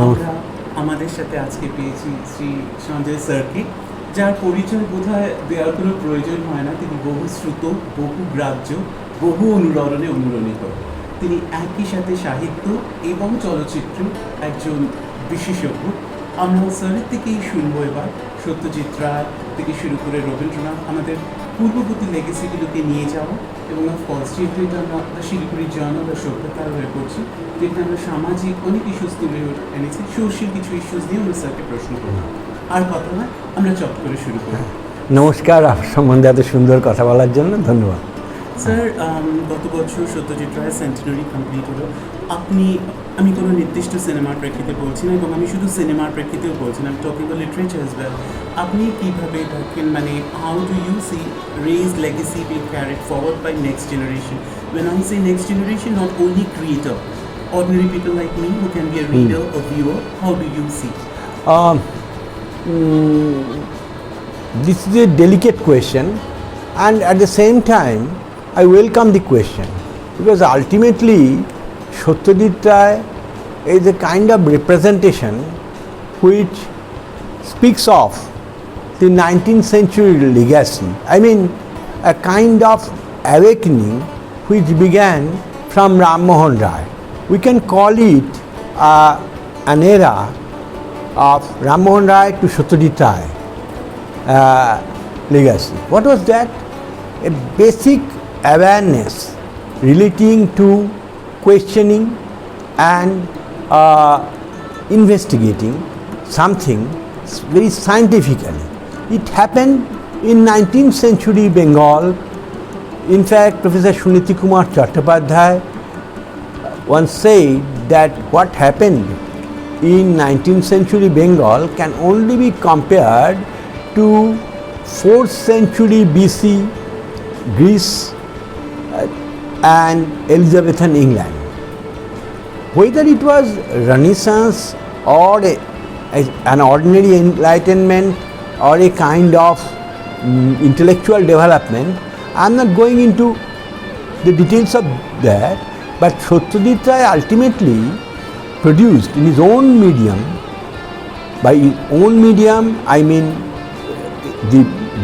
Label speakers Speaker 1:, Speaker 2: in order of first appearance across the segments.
Speaker 1: আমরা আমাদের সাথে আজকে পেয়েছি শ্রী সঞ্জয় স্যারকে, যার পরিচয় বোধহয় দেওয়ার কোনো প্রয়োজন হয় না। তিনি বহু শ্রুত, বহু গ্রাহ্য, বহু অনুরণনে অনুরণিত। তিনি একই সাথে সাহিত্য এবং চলচ্চিত্র একজন বিশেষজ্ঞ। আমরা স্যারের থেকেই শুনবো এবার সত্যজিৎ রায় থেকে শুরু করে রবীন্দ্রনাথ, আমাদের পূর্ববর্তী লেগেসিগুলোকে নিয়ে যাওয়া, এবং অফকোর্স যেহেতু এটা আমরা শিলিগুড়ির জন্য বা সভ্যতার হয়ে পড়ছি, যেহেতু আমরা সামাজিক অনেক ইস্যুস তুলে এনেছি, সোশ্যাল কিছু ইস্যুস দিয়ে আমরা স্যারকে প্রশ্ন করবো। আর কথা না, আমরা চট করে শুরু করি।
Speaker 2: নমস্কার, আপনার সম্বন্ধে এত সুন্দর কথা বলার জন্য ধন্যবাদ।
Speaker 1: স্যার, গত বছর সত্যজিৎ রায় সেন্টিনারি কমপ্লিট হলো। আমি কোনো নির্দিষ্ট সিনেমার প্রেক্ষিতে বলছি না, এবং আমি শুধু সিনেমার প্রেক্ষিতেও বলছি না, আমি talking about literature as well. আপনি কীভাবে দেখেন, মানে how do you see Ray's legacy being carried forward by next generation? When I say next generation, not only creator, ordinary people like me who can be a reader, a viewer, how do you see?
Speaker 2: This is a delicate question, and at the same time I welcome the question, because ultimately Satyajit Ray is a kind of representation which speaks of the 19th century legacy. I mean, a kind of awakening which began from Ram Mohan Rai. We can call it an era of Ram Mohan Rai to Satyajit Ray legacy. What was that? A basic awareness relating to questioning and investigating something very scientifically. It happened in 19th century Bengal. In fact, Professor Suniti Kumar Chattopadhyay once said that what happened in 19th century Bengal can only be compared to 4th century BC Greece and Elizabethan England. Whether it was Renaissance or an ordinary enlightenment or a kind of intellectual development, I am not going into the details of that, but Satyajit Ray ultimately produced in his own medium, by his own medium I mean the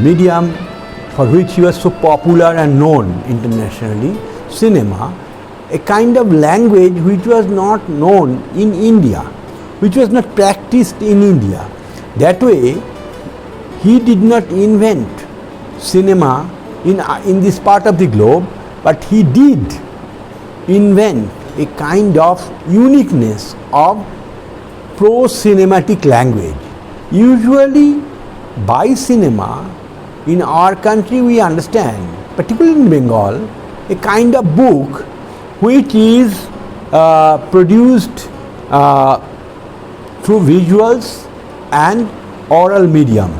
Speaker 2: medium for which he was so popular and known internationally, cinema, a kind of language which was not known in India, which was not practiced in India. That way, he did not invent cinema in this part of the globe, but he did invent a kind of uniqueness of pro-cinematic language. Usually, by cinema, in our country we understand, particularly in Bengal, a kind of book which is produced through visuals and oral medium,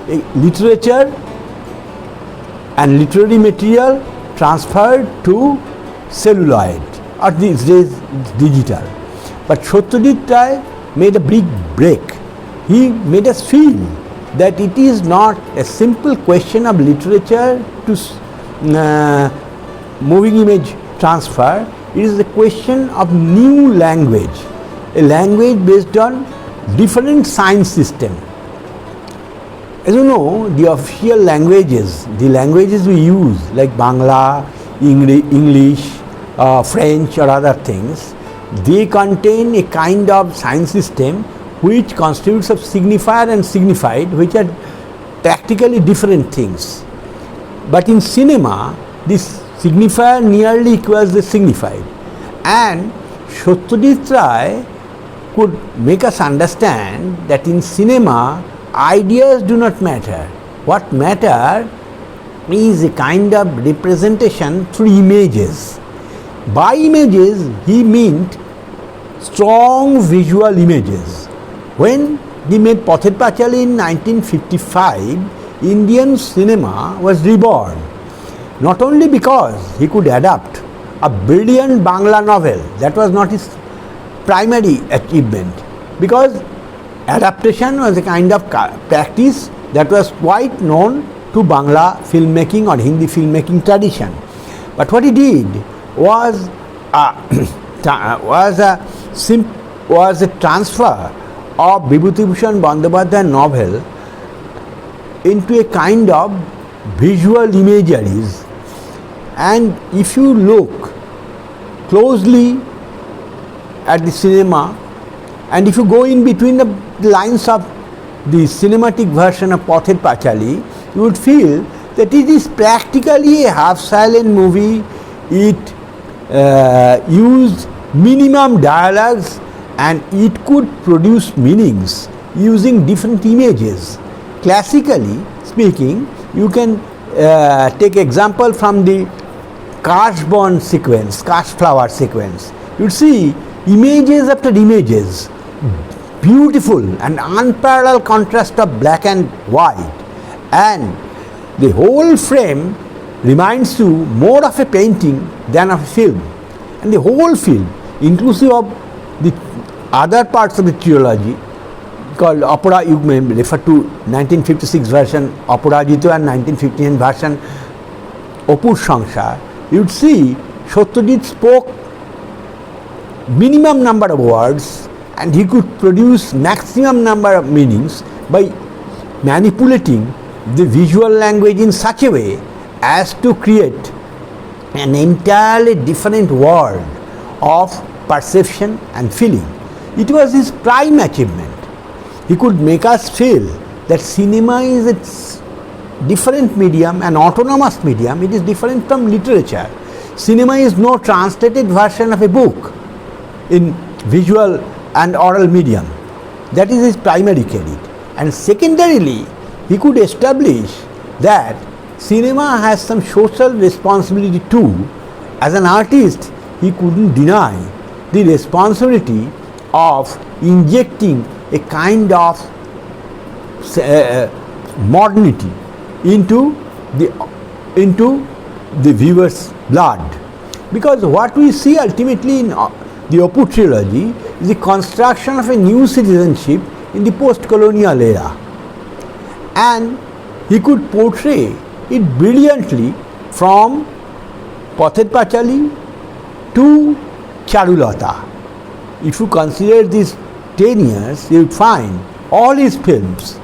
Speaker 2: a literature and literary material transferred to celluloid, or these days digital. But Satyajit Ray made a big break. He made us feel that it is not a simple question of literature to moving image transfer, it is a question of new language, a language based on different science system. As you know, the official languages, the languages we use like Bangla, English, French or other things, they contain a kind of science system which constitutes of signifier and signified, which are practically different things. But in cinema, this signifier nearly equals the signified. And Satyajit Ray could make us understand that in cinema, ideas do not matter. What matter is a kind of representation through images. By images, he meant strong visual images. When he made Pather Pachali in 1955, Indian cinema was reborn. Not only because he could adapt a brilliant Bangla novel, that was not his primary achievement, because adaptation was a kind of practice that was quite known to Bangla filmmaking or Hindi filmmaking tradition. But what he did was was a transfer of Bibhutibhushan Bandyopadhyay novel into a kind of visual imageries. And if you look closely at the cinema, and if you go in between the lines of the cinematic version of Pather Pachali, you would feel that it is practically a half-silent movie. It used minimum dialogues and it could produce meanings using different images. Classically speaking, you can take example from the cash bond sequence, cash flower sequence. You see images after images, beautiful and unparalleled contrast of black and white, and the whole frame reminds you more of a painting than of a film. And the whole film, inclusive of the other parts of the trilogy called opera, you may refer to 1956 version Aparajito and 1959 version Opur Sangsar, you would see Satyajit spoke minimum number of words and he could produce maximum number of meanings by manipulating the visual language in such a way as to create an entirely different world of perception and feeling. It was his prime achievement. He could make us feel that cinema is a different medium, an autonomous medium. It is different from literature. Cinema is no translated version of a book in visual and oral medium. That is his primary credit. And secondarily, he could establish that cinema has some social responsibility too. As an artist, he couldn't deny the responsibility of injecting a kind of modernity into the viewer's blood. Because what we see ultimately in the Opur trilogy is the construction of a new citizenship in the post-colonial era. And he could portray it brilliantly from Pather Pachali to Charulata. If you consider these 10 years, you would find all his films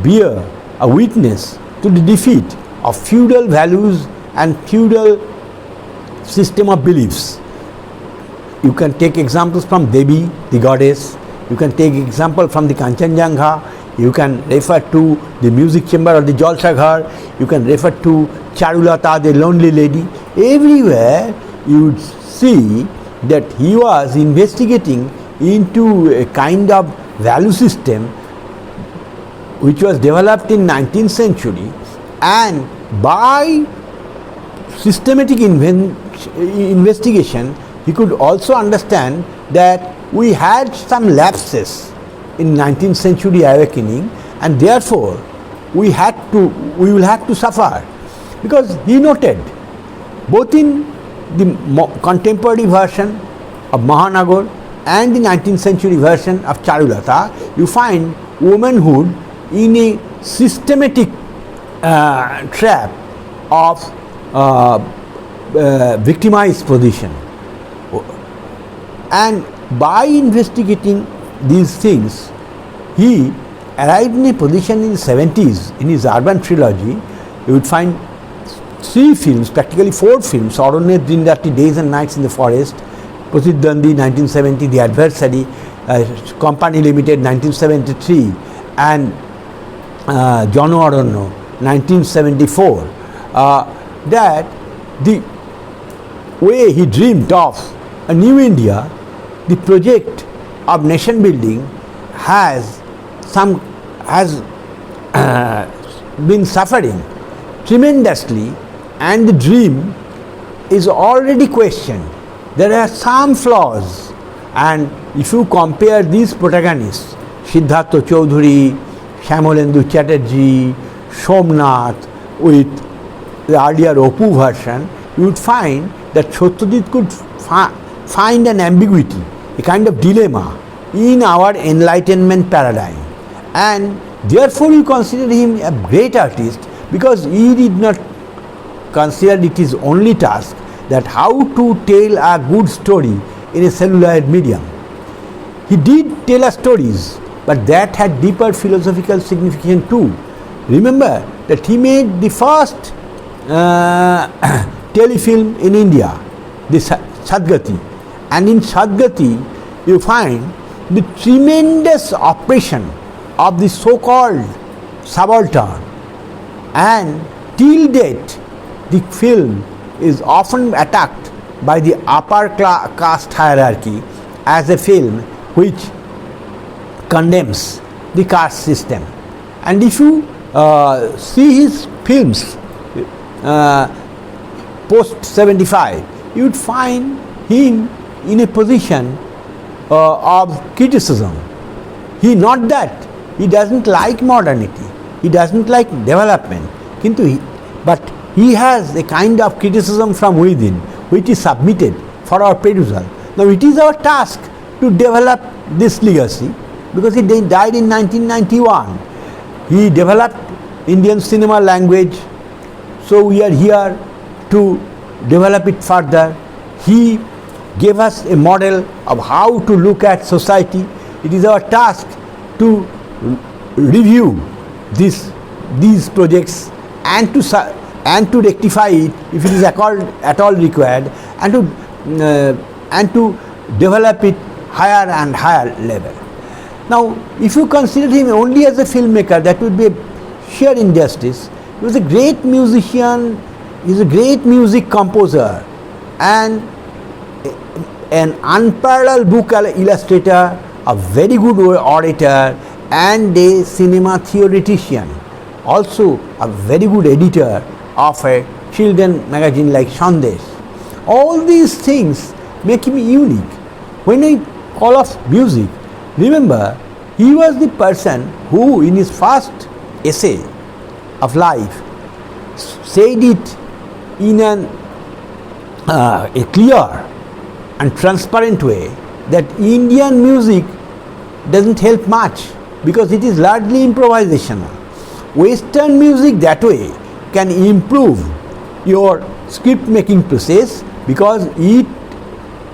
Speaker 2: bear a witness to the defeat of feudal values and feudal system of beliefs. You can take examples from Devi, the goddess. You can take example from the Kanchanjangha. You can refer to the music chamber or the Jalsaghar. You can refer to Charulata, the lonely lady. Everywhere you would see that he was investigating into a kind of value system which was developed in 19th century, and by systematic investigation he could also understand that we had some lapses in 19th century awakening, and therefore we will have to suffer, because he noted both in the contemporary version of Mahanagar and the 19th century version of Charulata, you find womanhood in a systematic trap of victimized position. And by investigating these things, he arrived in a position in the 70s in his urban trilogy. You would find 3 films, practically 4 films: Aranyat, Dinrati, Days and Nights in the Forest, Pratidwandi 1970, The Adversary, Company Limited 1973, and Jano Aranyo 1974, that the way he dreamed of a new India, the project of nation building has been suffering tremendously, and the dream is already questioned. There are some flaws, and if you compare these protagonists, Siddhartha Chaudhary, Shyamolendu Chatterjee, Somnath, with the earlier Opur version, you would find that Satyajit could find an ambiguity, a kind of dilemma in our enlightenment paradigm, and therefore you consider him a great artist, because he did not consider it his only task that how to tell a good story in a celluloid medium. He did tell us stories, but that had deeper philosophical significance too. Remember that he made the first telefilm in India, the Sadgati. And in Sadgati, you find the tremendous oppression of the so-called subaltern. And till date, the film is often attacked by the upper caste hierarchy as a film which condemns the caste system. And if you see his films post 75, you would find him in a position of criticism. Not that he doesn't like modernity, he doesn't like development, but he has a kind of criticism from within which is submitted for our perusal. Now it is our task to develop this legacy, because he died in 1991. He developed Indian cinema language, so we are here to develop it further. He gave us a model of how to look at society. It is our task to review these projects and to rectify it if it is at all required, and to develop it higher and higher level. Now, if you consider him only as a filmmaker, that would be a sheer injustice. He was a great musician, he is a great music composer, and an unparalleled book illustrator, a very good orator, and a cinema theoretician. Also a very good editor of a children magazine like Sandesh. All these things make him unique. When I call of music, remember, he was the person who in his first essay of life said it in a clear and transparent way that Indian music doesn't help much because it is largely improvisational. Western music that way can improve your script making process because it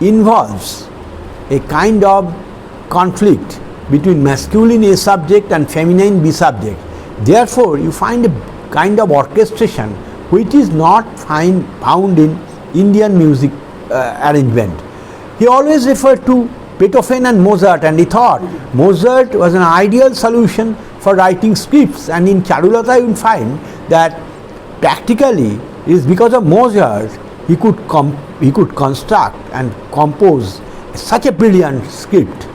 Speaker 2: involves a kind of conflict between masculine A subject and feminine B subject. Therefore, you find a kind of orchestration which is not found in Indian music arrangement. He always referred to Beethoven and Mozart, and he thought Mozart was an ideal solution for writing scripts, and in Charulata you will find that practically it is because of Mozart he could construct and compose such a brilliant script.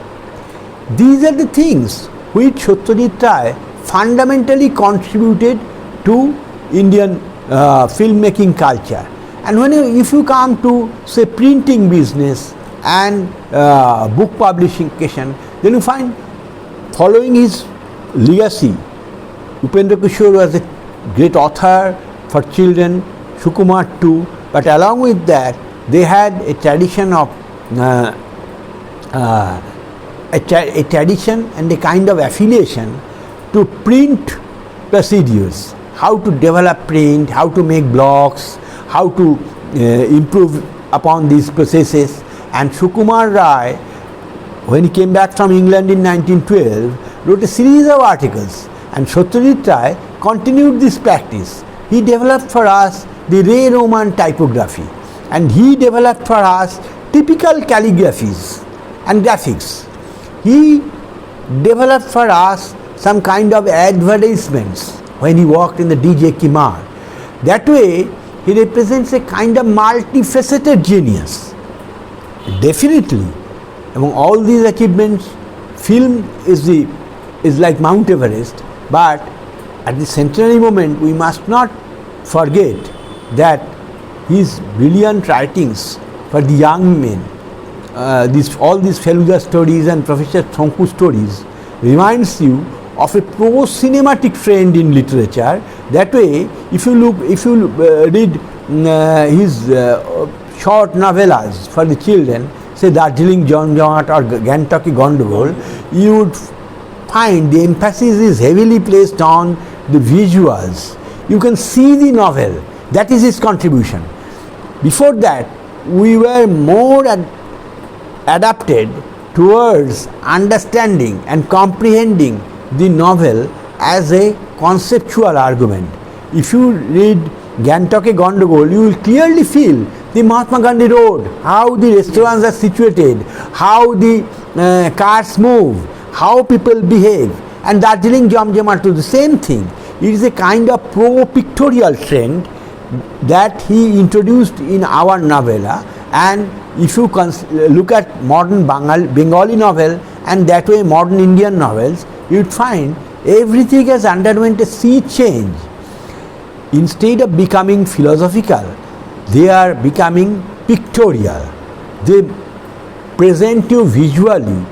Speaker 2: These are the things which Satyajit Ray fundamentally contributed to Indian filmmaking culture. And if you come to say printing business and book publication, then you find following his legacy, Upendra Kishore was a great author for children, Sukumar too, but along with that they had a tradition of a tradition and a kind of affiliation to print procedures, how to develop print, how to make blocks, how to improve upon these processes. And Sukumar Ray, when he came back from England in 1912, wrote a series of articles, and Satyajit Ray continued this practice. He developed for us the Ray Roman typography, and he developed for us typical calligraphies and graphics. He developed for us some kind of advertisements when he worked in the DJ Kimar. That way, he represents a kind of multifaceted genius. Definitely, among all these achievements, film is like Mount Everest, but at the centenary moment, we must not forget that his brilliant writings for the young men, all these Feluda stories and Professor Thonku stories, reminds you of a pro-cinematic trend in literature. That way, if you read his short novellas for the children, say Darjeeling Janjat or Gangtoki Gondogol, you would find the emphasis is heavily placed on the visuals. You can see the novel. That is his contribution. Before that, we were more adapted towards understanding and comprehending the novel as a conceptual argument. If you read Gangtok-e Gondogol, you will clearly feel the Mahatma Gandhi Road, how the restaurants are situated, how the cars move, how people behave, and Darjeeling Jamjama to the same thing. It is a kind of pro-pictorial trend that he introduced in our novella, and if you look at modern Bengali novel and that way modern Indian novels, you would find everything has underwent a sea change. Instead of becoming philosophical, they are becoming pictorial. They present you visually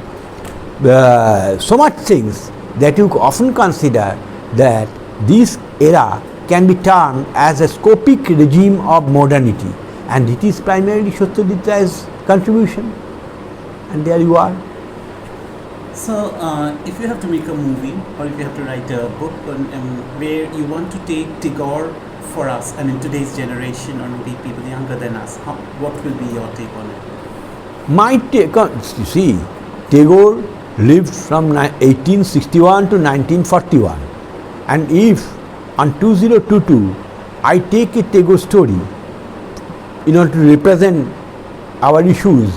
Speaker 2: so much things that you often consider that this era can be termed as a scopic regime of modernity, and it is primarily Satyajit Ray's contribution. And there you are.
Speaker 1: So, if you have to make a movie or if you have to write a book where you want to take Tagore for us, I mean today's generation or maybe people younger than us, what will be your take on it?
Speaker 2: My take on, you see, Tagore lived from 1861 to 1941, and if on 2022 I take a Tagore story in order to represent our issues,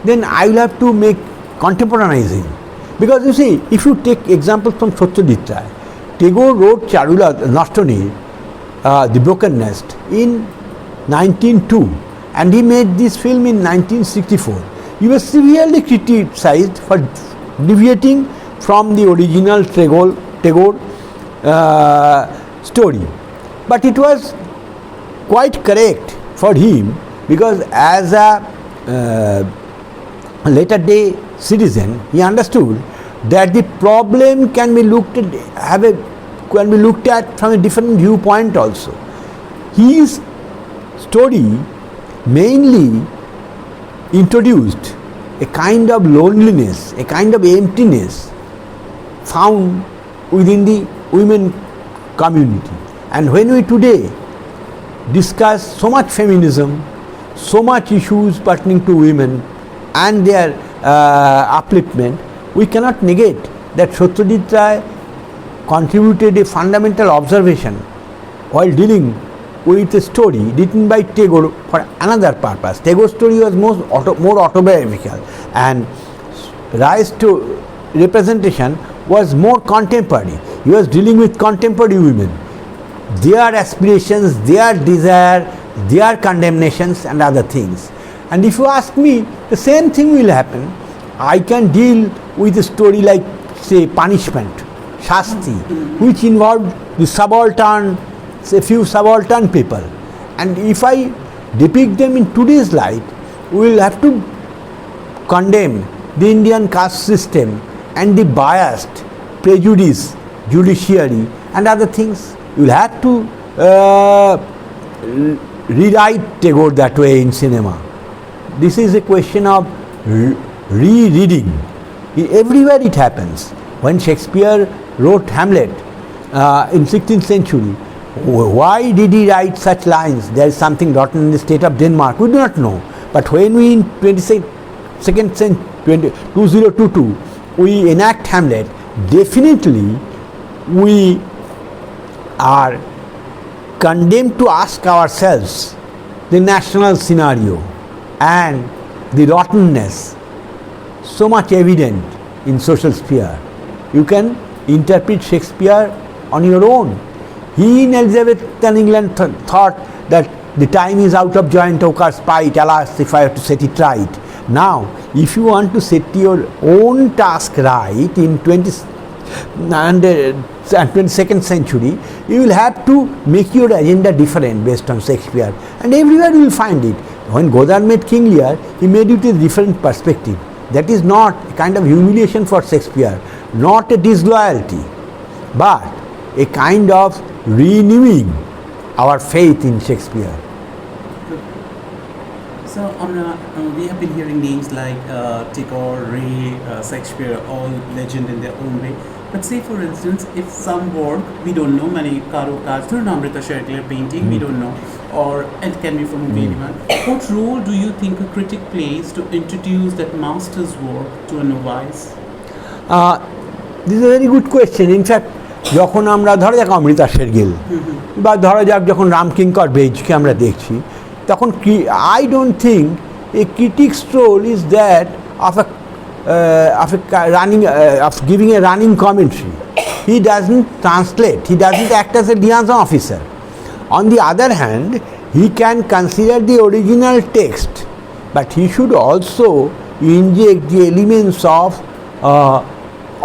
Speaker 2: then I will have to make contemporaneizing. Because you see, if you take examples from Satyajit Ray, Tagore wrote Charula Nastoni, The Broken Nest, in 1902, and he made this film in 1964. He was severely criticized for deviating from the original Tagore story. But it was quite correct for him, because as a later day citizen, he understood that the problem can be looked at from a different viewpoint also. His story mainly introduced a kind of loneliness, a kind of emptiness found within the women community. And when we today discuss so much feminism, so much issues pertaining to women and their upliftment, we cannot negate that Satyajit Ray contributed a fundamental observation while dealing with a story written by Tagore for another purpose. Tagore's story was more autobiographical, and Ray's representation was more contemporary. He was dealing with contemporary women, their aspirations, their desire, their condemnations and other things. And if you ask me, the same thing will happen. I can deal with a story like, say, Punishment, Shasti, which involved the subaltern, a few subaltern people. And if I depict them in today's light, we will have to condemn the Indian caste system and the biased prejudice, judiciary and other things. You will have to rewrite Tagore that way in cinema. This is a question of rereading. Everywhere it happens. When Shakespeare wrote Hamlet in 16th century, why did he write such lines? There is something rotten in the state of Denmark. We do not know. But when we in 22nd century, 2022, we enact Hamlet, definitely we are condemned to ask ourselves the national scenario and the rottenness so much evident in social sphere. You can interpret Shakespeare on your own. He in Elizabethan England thought that the time is out of joint ochre spite, alas if I have to set it right. Now if you want to set your own task right in 22nd century, you will have to make your agenda different based on Shakespeare, and everywhere you will find it. When Godard made King Lear, he made it a different perspective. That is not a kind of humiliation for Shakespeare, not a disloyalty, but a kind of renewing our faith in Shakespeare.
Speaker 1: So we have been hearing names like Tagore, Ray, Shakespeare, all legend in their own way. But say for instance, if some work, we don't know, many Karo Kaj, Namrita Sherkler painting, we don't know, or it can be from a anyone. What role do you think a critic plays to introduce that master's work to a novice?
Speaker 2: This is a very good question. In fact যখন আমরা ধরা যাক অমৃতা শেরগিল বা ধরা যাক যখন রামকিঙ্কর বেইজকে আমরা দেখছি, তখন I don't think a critic's role is that of giving a running commentary. He doesn't translate, he doesn't act as a liaison officer. On the other hand, he can consider the original text, but he should also inject the elements of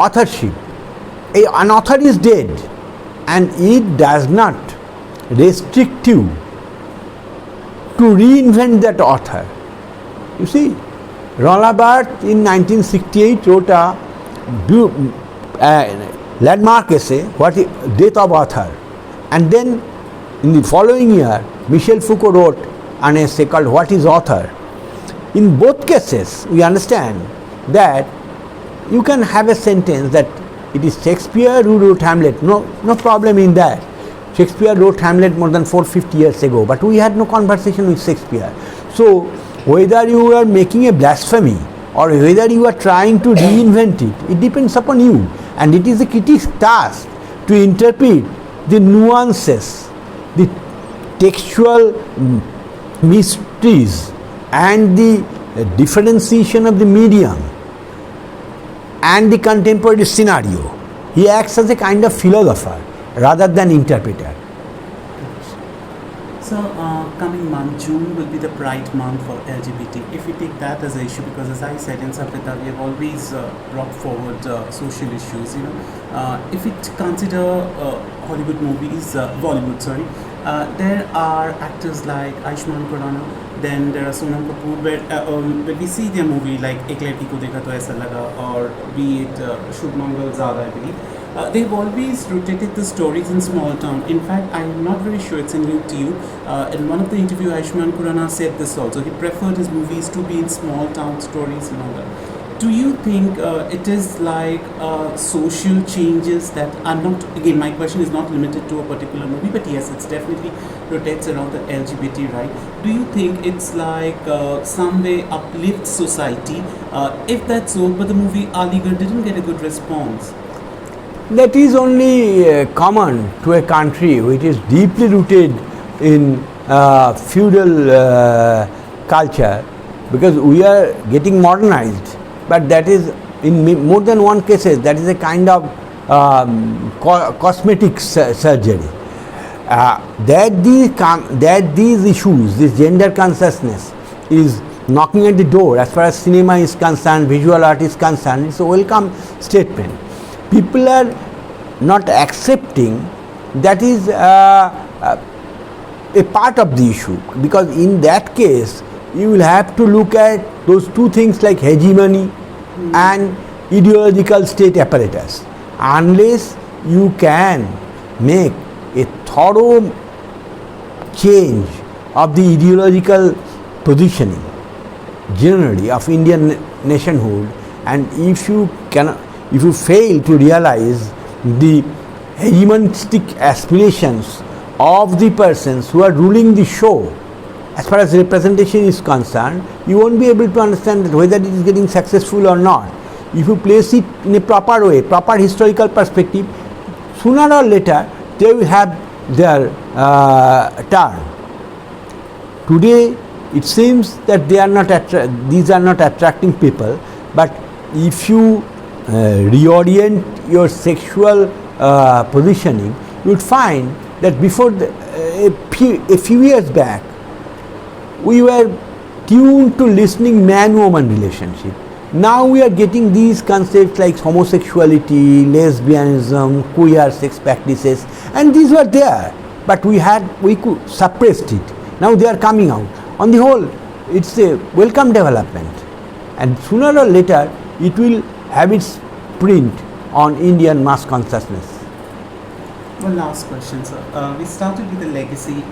Speaker 2: authorship. An author is dead, and it does not restrict you to reinvent that author. You see, Roland Barthes in 1968 wrote a landmark essay, Death of Author, and then in the following year Michel Foucault wrote an essay called What is Author. In both cases we understand that you can have a sentence that it is Shakespeare who wrote Hamlet. No problem in that. Shakespeare wrote Hamlet more than 450 years ago, but we had no conversation with Shakespeare. So whether you are making a blasphemy or whether you are trying to reinvent it, it depends upon you, and it is a critic's task to interpret the nuances, the textual mysteries, and the differentiation of the medium and the contemporary scenario. He acts as a kind of philosopher rather than interpreter.
Speaker 1: So, coming month, June will be the Pride month for LGBT. If we take that as an issue, because as I said in Saprita, we have always brought forward social issues. If we consider Hollywood movies, Bollywood, sorry, there are actors like Angshuman, then there are Sonam Kapoor, where when we see their movie like Ek Ladki Ko Dekha To Aisa Laga, or be it Shubh Mangal Zada, I believe. They've always rotated the stories in small town. In fact, I'm not very sure it's new to you. In one of the interview, Angshuman Khurrana said this also. He preferred his movies to be in small town stories and all that. Do you think it is like social changes that are not, again, my question is not limited to a particular movie, but yes, it's definitely rotates around the LGBT, right? Do you think it's like some way uplifts society? If that's so, but the movie Aligarh didn't get a good response.
Speaker 2: That is only common to a country which is deeply rooted in feudal culture, because we are getting modernized, but that is in more than one cases that is a kind of cosmetic surgery. That these issues, this gender consciousness is knocking at the door as far as cinema is concerned, visual art is concerned. It's a welcome statement. People are not accepting that is a part of the issue, because in that case you will have to look at those two things like hegemony and ideological state apparatus. Unless you can make a thorough change of the ideological positioning generally of Indian nationhood, and if you fail to realize the hegemonistic aspirations of the persons who are ruling the show, as far as representation is concerned, you won't be able to understand that whether it is getting successful or not. If you place it in a proper way, proper historical perspective, sooner or later they will have their turn. Today it seems that these are not attracting people, but if you reorient your sexual positioning, you would find that before a few years back we were tuned to listening man-woman relationship. Now we are getting these concepts like homosexuality, lesbianism, queer sex practices, and these were there, but we could suppressed it. Now they are coming out. On the whole, it's a welcome development, and sooner or later it will have its print on Indian mass consciousness.
Speaker 1: One last question, sir. We started with the legacy.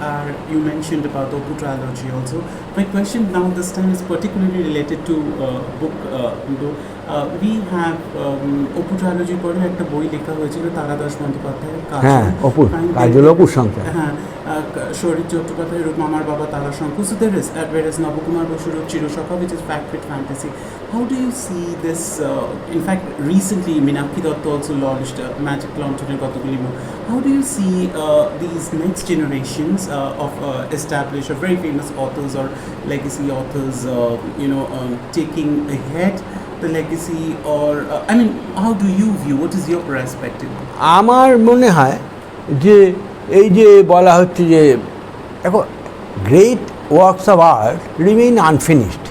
Speaker 1: You mentioned about the Opu trilogy also. My question now this time is particularly related to book. we have Apu ট্রায়োলজির পরে একটা বই লেখা হয়েছিল তারাদাস বন্দ্যোপাধ্যায়ের
Speaker 2: হ্যাঁ অপু কাজল অপুর সংখ্যা
Speaker 1: হ্যাঁ শরীর চট্টোপাধ্যায় রূপ মামার বাবা তারা শঙ্কু, so there is whereas Nabakumar বসুর Chirosakha, which is fact with fantasy. How do you see this? In fact, recently Meenakshi Datta also launched Magic Lantern কতগুলি book. How do you see these next generations of established or very famous authors or legacy authors, taking ahead the legacy, or I mean, how do you view? What is your perspective?
Speaker 2: আমার মনে হয় যে এই যে বলা হচ্ছে যে দেখো great works of art remain unfinished,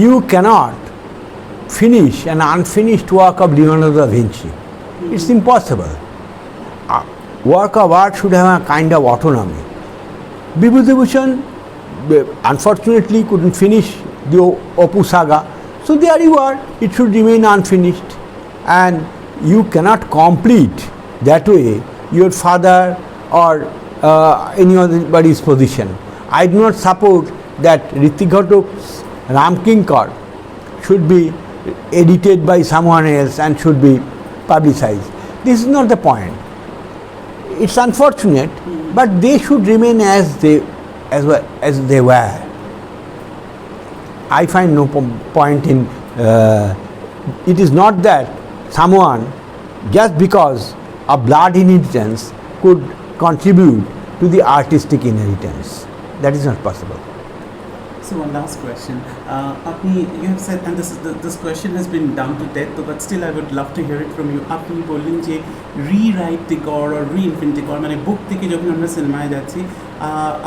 Speaker 2: you can't finish an unfinished work of Leonardo da Vinci, it's impossible. Work of art should have a kind of autonomy. Bibhutibhushan unfortunately couldn't finish the Opu saga, so there you are, it should remain unfinished, and you cannot complete that way your father or anybody's position. I do not support that Ritik Ghatuk's Ram Kinkar should be edited by someone else and should be publicized. This is not the point. It's unfortunate, but they should remain as they were. I find no point in it is not that someone just because of blood inheritance could contribute to the artistic inheritance. That is not possible.
Speaker 1: So one last question. You have said, and this question has been done to death, but still I would love to hear it from you. আপনি বললেন যে rewrite Tagore or reinvent Tagore, মানে বুক থেকে যখন আমরা সিনেমায় যাচ্ছি.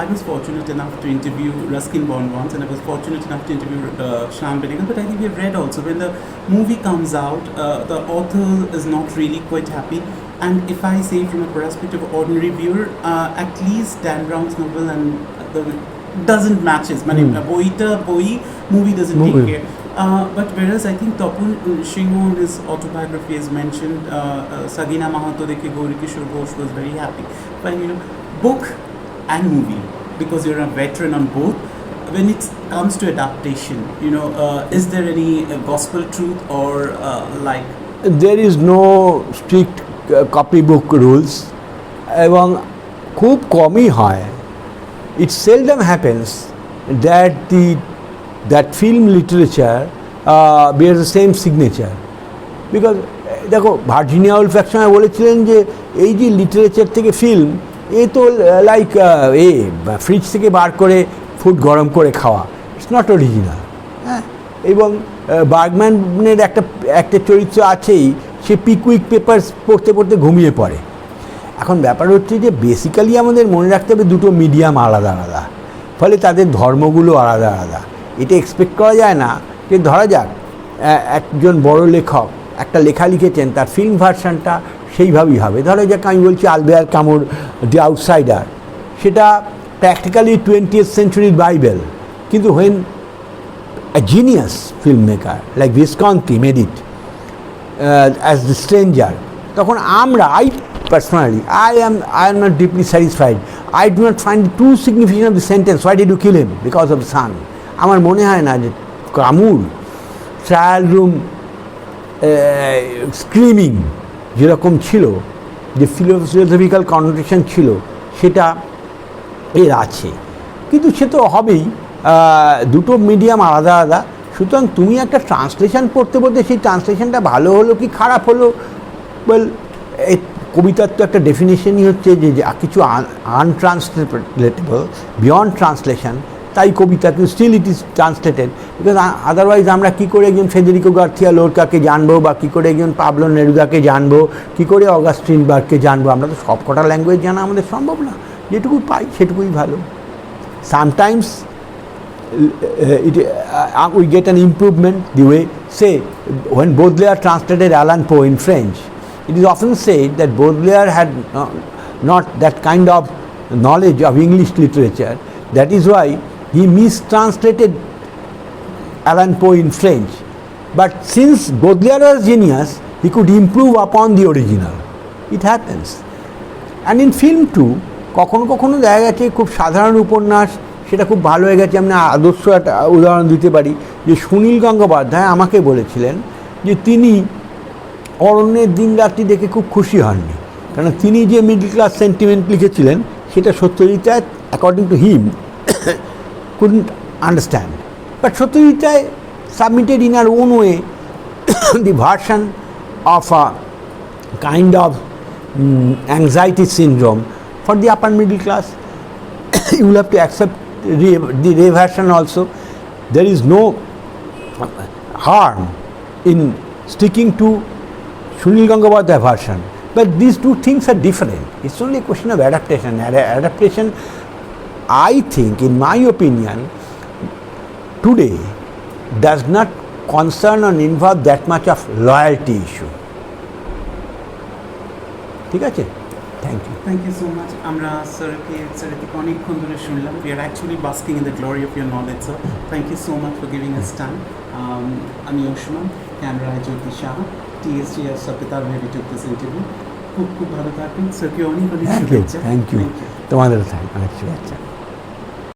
Speaker 1: I was fortunate enough to interview Ruskin Bond once, and I was fortunate enough to interview Shyam Benegal, but I think we've read also when the movie comes out, the author is not really quite happy. And if I say from a perspective of ordinary viewer, at least Dan Brown's novel and the doesn't matches. Boi movie doesn't take care. But whereas I think Tapun Singh in his autobiography has mentioned Sagina Mahato Dekhe Gauri Kishore Ghosh was very happy. But book and movie, because you're a veteran on both, when it comes to adaptation, is there any gospel truth or like?
Speaker 2: There is no strict copybook rules, এবং খুব কমই হয়. It seldom happens that film literature bears the same signature, because দেখো Virginia Wolf এক সময় বলেছিলেন যে এই যে লিটারেচার থেকে ফিল্ম, এ তো লাইক ফ্রিজ থেকে বার করে ফুড গরম করে খাওয়া, ইটস নট অরিজিনাল. হ্যাঁ, এবং বার্গম্যানের একটা চরিত্র আছেই, সে পিকুইক পেপারস পড়তে পড়তে ঘুমিয়ে পড়ে. এখন ব্যাপার হচ্ছে যে বেসিক্যালি আমাদের মনে রাখতে হবে দুটো মিডিয়াম আলাদা আলাদা, ফলে তাদের ধর্মগুলো আলাদা আলাদা. এটা এক্সপেক্ট করা যায় না যে ধরা যাক একজন বড় লেখক একটা লেখা লিখেছেন, তার ফিল্ম ভার্সানটা সেইভাবেই হবে. ধরা যাক আমি বলছি আলবেয়ার কামুর দি আউটসাইডার, সেটা প্র্যাকটিক্যালি 20th century বাইবেল, কিন্তু when a genius filmmaker like Visconti made it as the stranger, তখন আমরা personally I am not deeply satisfied. I do not find it too significant of the sentence, why did you kill him? Because of the sun. আমার মনে হয় না যে কামুর trial room screaming যেরকম ছিল, যে ফিলোসফিক্যাল কনোটেশন ছিল, সেটা এর আছে, কিন্তু সে তো হবেই. দুটো মিডিয়াম আলাদা আলাদা. সুতরাং তুমি একটা ট্রান্সলেশন পড়তে পড়তে সেই ট্রান্সলেশনটা ভালো হলো কি খারাপ হলো, ওয়েল এই কবিতার তো একটা ডেফিনেশনই হচ্ছে যে কিছু আনট্রান্সলেটেবল বিয়ন্ড ট্রান্সলেশন, তাই কবিতা কিন্তু still it is translated, because otherwise আমরা কী করে একজন ফেদেরিকো গার্থিয়া লোরকাকে জানবো, বা কী করে একজন পাবলো নেরুদাকে জানবো, কী করে অগাস্ট স্ট্রিনবার্গকে জানবো? আমরা তো সব কটা ল্যাঙ্গুয়েজ জানা আমাদের সম্ভব না, যেটুকু পাই সেটুকুই ভালো. Sometimes we get an improvement the way, say, when Baudelaire translated Allan Poe in French, it is often said that Baudelaire had not that kind of knowledge of English literature. That is why he mistranslated Allan Poe in French. But since Baudelaire was genius, he could improve upon the original. It happens. And in film too, কখনো কখনো দেখা গেছে খুব সাধারণ উপন্যাস সেটা খুব ভালো হয়ে গেছে. আমি আদর্শ একটা উদাহরণ দিতে পারি যে সুনীল গঙ্গোপাধ্যায় আমাকে বলেছিলেন যে তিনি অরণ্যের দিন রাত্রি দেখে খুব খুশি হননি, কারণ তিনি যে মিডল ক্লাস সেন্টিমেন্ট লিখেছিলেন সেটা Satyajit Ray according to him couldn't understand. But Satyajit Ray submitted in her own way the version of a kind of anxiety syndrome for the upper middle class. You will have to accept the Ray version also. There is no harm in sticking to Sunil Gangabadhyay version. But these two things are different. It's only a question of adaptation. Adaptation, I think, in my opinion, today does not concern or involve that much of loyalty issue. ঠিক আছে? Thank you.
Speaker 1: Thank you so much. আমরা স্যারের থেকে অনেকক্ষণ ধরে শুনলাম। We are actually basking in the glory of your knowledge, sir. Thank you so much for giving us time. আমি অংশুমান, ক্যামেরায় জ্যোতি সাহা, TSG আর সপ্তাহ ভেবে took this interview. খুব ভালো থাকবেন স্যারকে অনেক
Speaker 2: থ্যাংক ইউ, থ্যাংক ইউ, তোমাদের অনেক শুভেচ্ছা।